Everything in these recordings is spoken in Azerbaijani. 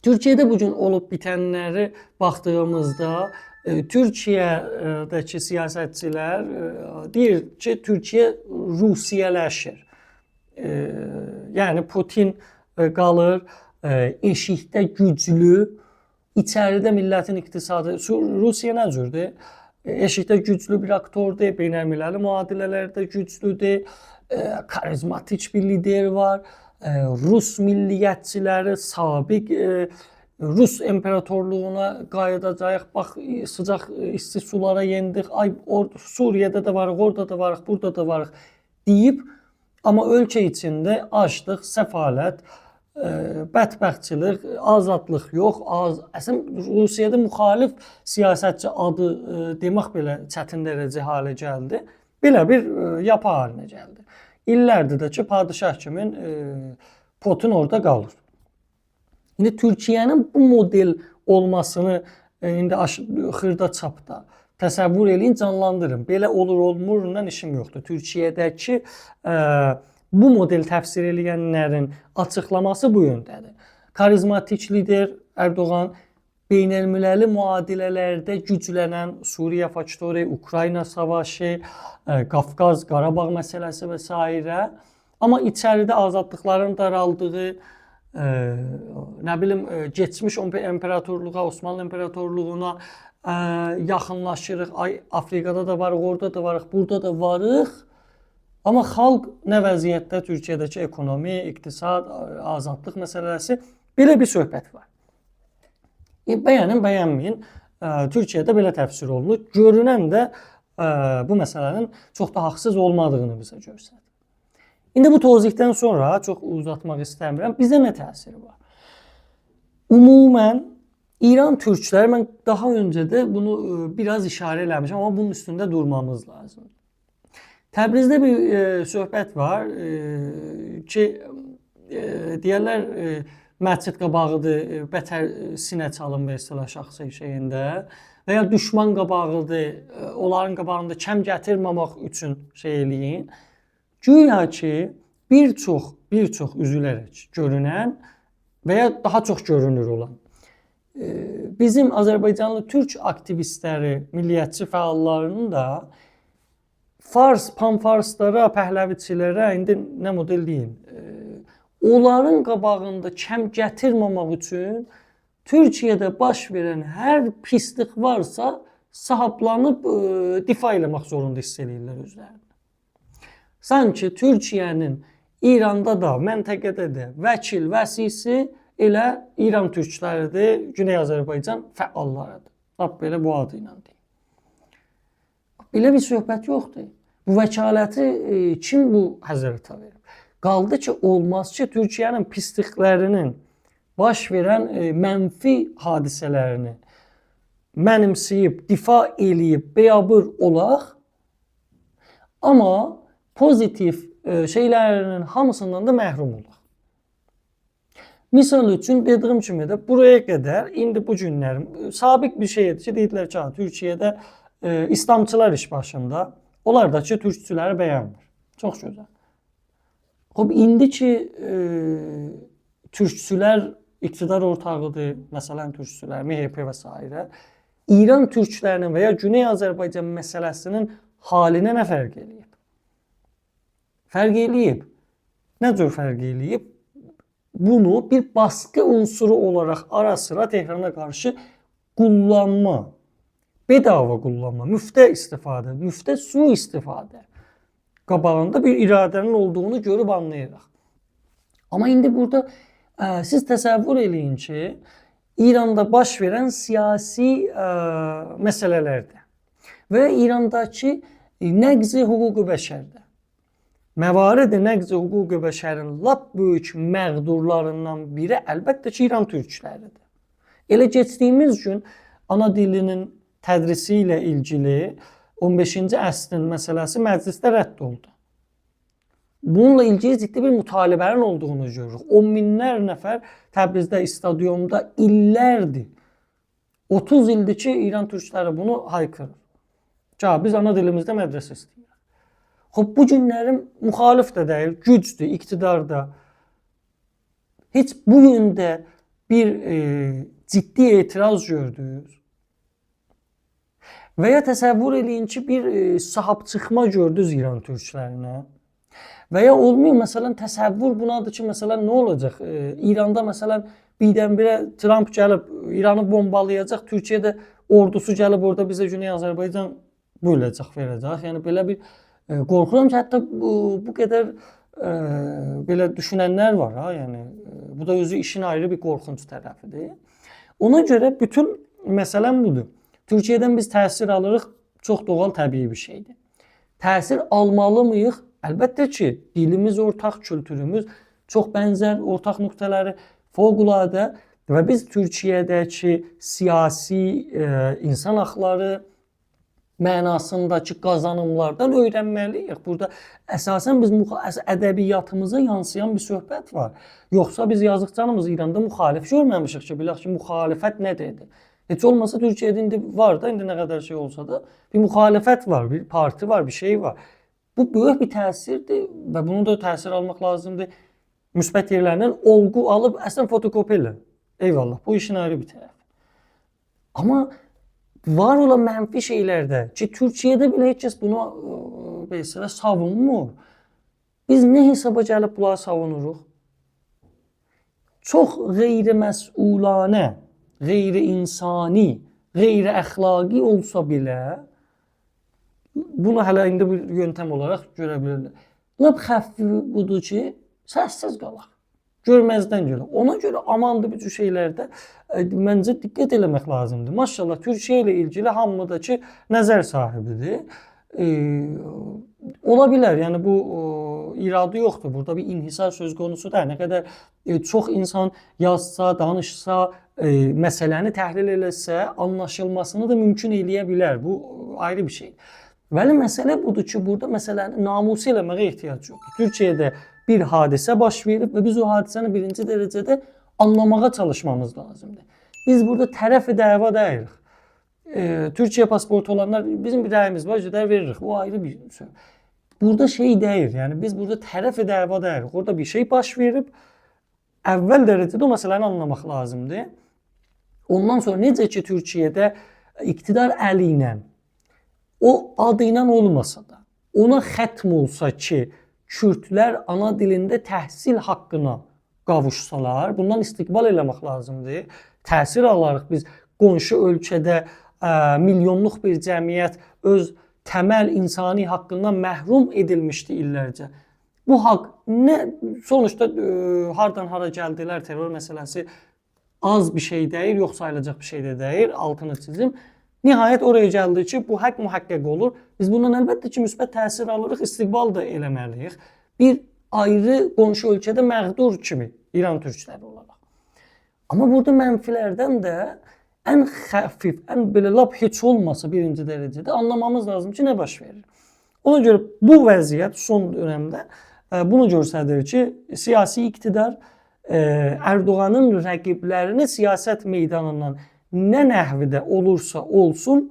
Türkiyədə bu gün olub bitənləri baxdığımızda Türkiyədəki siyasətçilər deyir ki, Türkiyə Rusiyələşir. Yəni Putin qalır eşikdə güclü, içəridə millətin iqtisadı. Rusiya nə cürdür? Eşikdə güclü bir aktordur, beynəlmiləli müadilələrdə güclüdür, karizmatik bir lider var. Rus milliyyətçiləri sabiq Rus imperatorluğuna qayıdacağıq. Bax, sıcaq isti sulara yendik. Ay, Suriyədə də varıq, orada da varıq, burada da varıq deyib. Amma ölkə içində açlıq, səfalət, bədbəxtçilik, azadlıq yox. Əslində Rusiyada müxalif siyasətçi adı demək belə çətin dərəcə halə gəldi. Belə bir yapı haline gəldi. İllərdir də ki, padişah kimi Putin orada qalır. İndi Türkiyənin bu model olmasını indi xırda çapda təsəvvür eləyin, canlandırın. Belə olur, olmurundan işim yoxdur. Türkiyədəki bu model təfsir edənlərin açıqlaması bu yöndədir. Karizmatik lider Erdoğan, beynəlmiləli müadilələrdə güclənən Suriya faktoru, Ukrayna savaşı, Qafqaz, Qarabağ məsələsi və s. Amma içəridə azadlıqların daraldığı, nə bilim, geçmiş imperatorluğa, Osmanlı imperatorluğuna yaxınlaşırıq. Ay, Afrikada da varıq, orada da varıq, burada da varıq. Amma xalq nə vəziyyətdə Türkiyədəki ekonomi, iqtisad, azadlıq məsələsi, belə bir söhbət var. Bəyənin, bəyənməyin, Türkiyədə belə təfsir olunur. Görünən də bu məsələnin çox da haqsız olmadığını bizə göstərir. İndi bu tozikdən sonra, çox uzatmaq istəmirəm, bizə nə təsiri var? Ümumən, İran türkləri, mən daha öncə də bunu biraz işarə eləmişəm, amma bunun üstündə durmamız lazımdır. Təbrizdə bir söhbət var ki, deyərlər, məscid qabağıdır, bətər sinə çalın və istilah şəxsi şeyində və ya düşman qabağıdır, onların qabağında kəm gətirməmək üçün şey eləyin. Güya ki, bir çox üzülərək görünən və ya daha çox görünür olan bizim Azərbaycanlı türk aktivistləri, milliyyətçi fəallarının da Fars, panfarslara, pəhləviçilərə indi nə model deyim, onların qabağında kəm gətirməmək üçün Türkiyədə baş verən hər pislik varsa sahiblanıb difa eləmək zorunda hiss edirlər özlərini. Sanki Türkiyənin İranda da, məntəqədə də vəkil, vəsisi elə İran türkləridir, Güney Azərbaycan fəallarıdır. Lap belə bu adı ilə deyim. Belə bir söhbət yoxdur. Bu vəkaləti kim bu həzərətə verib? Qaldı ki, olmaz ki, Türkiyənin pisliklərinin baş verən mənfi hadisələrini mənimsəyib, difa eləyib, beyabır olaq, amma pozitiv şeylərinin hamısından da məhrum olaq. Misal üçün, dediyim kimi də buraya qədər, indi bu günlərim, sabiq bir şeydir ki, deyirlər ki, Türkiyədə İslamçılar iş başında, onlar da ki, türkçüləri bəyənmir. Çox gözəl. İndi ki, türkçülər iqtidar ortağıdır, məsələn, türkçülər, MHP və s. İran türklərinin və ya Güney Azərbaycan məsələsinin halinə nə fərq eləyib? Fərq eləyib. Nə cür fərq eləyib? Bunu bir baskı unsuru olaraq ara sıra Tehrana qarşı qullanma, bedava qullanma, müftə istifadə, müftə su istifadə qabağında bir iradənin olduğunu görüb anlayırıq. Amma indi burada siz təsəvvür eləyin ki, İranda baş verən siyasi məsələlərdə və İrandakı nəqzi hüquq-u bəşərdə, məvarid-i nəqzi hüquq-u bəşərin lap böyük məğdurlarından biri əlbəttə ki, İran türkləridir. Elə keçdiyimiz gün ana dilinin tədrisi ilə ilgili 15-ci əsrin məsələsi məclisdə rədd oldu. Bununla ilgili ciddi bir mütalibənin olduğunu görürük. 10 minlər nəfər Təbrizdə, stadionda illərdir, 30 ildir ki, İran türkləri bunu haykırır. Biz ana dilimizdə mədrəsə istəyirik. Bu günlərin müxalif də deyil, gücdür, iqtidarda. Heç bu yöndə bir ciddi etiraz gördünüz və ya təsəvvür eləyin ki, bir sahib çıxma gördünüz İran türklərinə və ya olmuyor, məsələn, təsəvvür bunadır ki, məsələn, nə olacaq? İranda, məsələn, birdən-birə Trump gəlib İranı bombalayacaq, Türkiyədə ordusu gəlib orada bizə Güney Azərbaycan böləcək, verəcək. Yəni, belə bir qorxuram ki, hətta bu qədər belə düşünənlər var, ha, yəni, bu da özü işin ayrı bir qorxunç tərəfidir. Ona görə bütün məsələn budur. Türkiyədən biz təsir alırıq, çox doğal, təbii bir şeydir. Təsir almalı mıyıq? Əlbəttə ki, dilimiz ortaq, kültürümüz çox bənzər, ortaq nöqtələri fövqəladə və biz Türkiyədəki siyasi, insan haqları mənasındakı qazanımlardan öyrənməliyik. Burada əsasən biz ədəbiyyatımıza yansıyan bir söhbət var. Yoxsa biz yazıqcanımız İranda müxalif görməmişik ki, bilək ki, müxalifət nə dedi? Heç olmasa Türkiyədə indi var da, indi nə qədər şey olsa da bir müxalifət var, bir parti var, bir şey var. Bu böyük bir təsirdir və bunu da təsir almaq lazımdır. Müsbət yerlərindən olğu alıb əslən fotokopi elə. Eyvallah, bu işin ayrı bir tərəfi. Amma var olan mənfi şeylərdə ki, Türkiyədə belə heç kəs bunu belə savunmur. Biz nə hesaba gəlib bunları savunuruq? Çox qeyri-məsulanə, qeyri-insani, qeyri-əxlaqi olsa belə, bunu hələ indi bir yöntəm olaraq görə bilirlər. Lap xəffi budur ki, səssiz qalaq. Görməzdən görə. Ona görə amandır bu cür şeylərdə məncə diqqət eləmək lazımdır. Maşallah Türkiyə ilə ilgili hamıdakı nəzər sahibidir. Ola bilər, yəni bu iradı yoxdur. Burada bir inhisar söz konusu da. Nə qədər çox insan yazsa, danışsa, məsələni təhlil eləsə, anlaşılmasını da mümkün eləyə bilər. Bu ayrı bir şey. Vəli məsələ budur ki, burada məsələni namusi eləməyə ehtiyac yoxdur. Türkiyədə bir hadisə baş verib və biz o hadisəni birinci dərəcədə anlamağa çalışmamız lazımdır. Biz burada tərəf-i dəva deyirik. Türkiyə pasportu olanlar bizim bir rəyimiz var, gedər veririk. O ayrı bir şey. Burada şey deyir, yəni biz burada tərəf-i dəva deyirik. Orada bir şey baş verib, əvvəl dərəcədə o məsələni anlamaq lazımdır. Ondan sonra necə ki Türkiyədə iqtidar əli ilə, o adı ilə olmasa da, ona xətm olsa ki, Kürdlər ana dilində təhsil haqqına qavuşsalar, bundan istiqbal eləmək lazımdır. Təsir alarıq biz qonşu ölkədə milyonluq bir cəmiyyət öz təməl insani haqqından məhrum edilmişdi illərcə. Bu haqq nə sonuçta hardan hara gəldilər, terror məsələsi az bir şey deyil, yox sayılacaq bir şey də deyil, altını çizim. Nihayət oraya gəldi ki, bu haqq mühəqqəq olur. Biz bundan əlbəttə ki, müsbət təsir alırıq, istiqbal da eləməliyik. Bir ayrı qonşu ölkədə məğdur kimi İran türkləri olaraq. Amma burada mənfilərdən də ən xəfif, ən belə lap heç olmasa birinci dərəcədə anlamamız lazım ki, nə baş verir. Ona görə bu vəziyyət son dönəmdə bunu göstərir ki, siyasi iqtidar Ərdoğanın rəqiblərini siyasət meydanından nə nəhvidə olursa olsun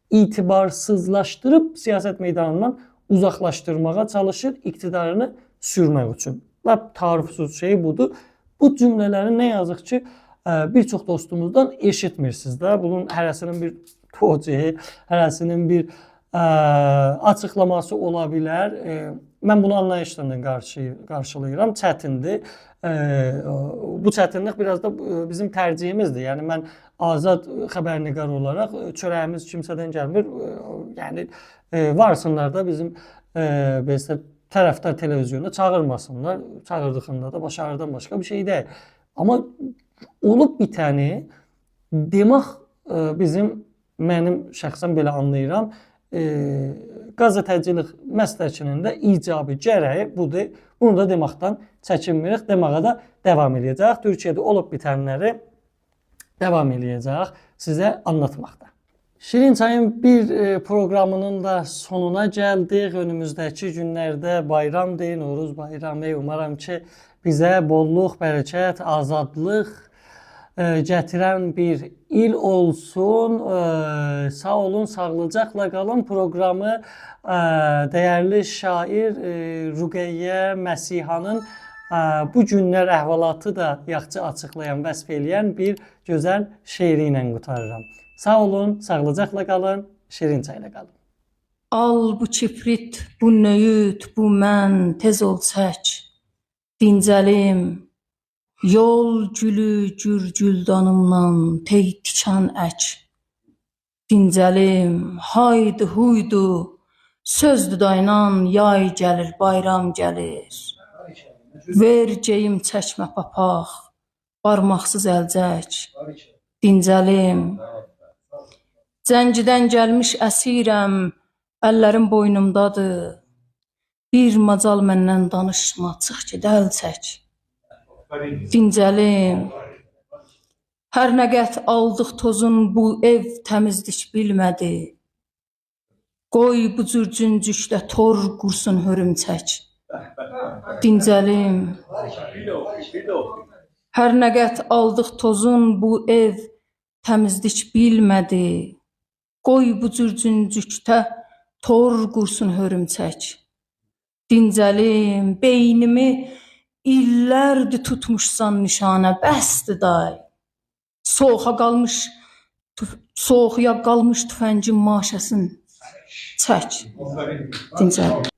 itibarsızlaşdırıb siyasət meydanından uzaqlaşdırmağa çalışır iqtidarını sürmək üçün. Lap tarifsiz şey budur. Bu cümlələri nə yazıq ki bir çox dostumuzdan eşitmirsiniz də. Bunun hərəsinin bir toci, hərəsinin bir açıqlaması ola bilər. Mən bunu anlayışla qarşılayıram. Çətindir. Bu çətinlik biraz da bizim tərcihimizdir. Yəni mən azad xəbərnigar olaraq çörəyimiz kimsədən gəlmir. Yəni varsınlar da bizim tərəfdar televizyonda çağırmasınlar. Çağırdıqında da başarıdan başqa bir şey deyil. Amma olub bitəni demək mənim şəxsən belə anlayıram. Gazetəcilik məsləkinin də icabı gərəyi budur. Bunu da deməkdən çəkinmirik, deməyə də davam edəcək. Türkiyədə olub bitənləri davam edəcək sizə anlatmaqda. Şirin Çayın bir proqramının da sonuna gəldik. Önümüzdəki günlərdə bayramdır, Novruz bayramı. Umarım ki bizə bolluq, bərəkət, azadlıq gətirən bir il olsun. Sağ olun, sağlıcaqla qalın. Proqramı dəyərli şair Ruqəyyə Məsihanın bu günlər əhvalatı da yaxşı açıqlayan, vəsf eləyən bir gözəl şeiri ilə qurtarıram. Sağ olun, sağlıcaqla qalın, şirin çayla qalın. Al bu kibrit, bu nöyüt, bu mən, tez ol çək. Dincəlim, yol gülü gürgüldanımdan, tey tikan ək. Dincəlim, haydı huydu, sözdü daynan, yay gəlir, bayram gəlir. Ver geyim çəkmə papaq, barmaqsız əlcək. Dincəlim, cəngidən gəlmiş əsirəm, əllərim boynumdadır. Bir macal məndən danışma, çıx ki, dəl çək. Dincəlim, hər nə qət aldıq tozun, bu ev təmizlik bilmədi. Qoy bu cür cüncükdə tor qursun hörümçək. Dincəlim, hər nə qət aldıq tozun, bu ev təmizlik bilmədi. Qoy bu cür cüncükdə tor qursun hörümçək. Dincəlim, beynimi illərdir tutmuşsan nişanə, bəsdir day. Soğuya qalmış tüfəngin maşəsini çək. Dincəlim.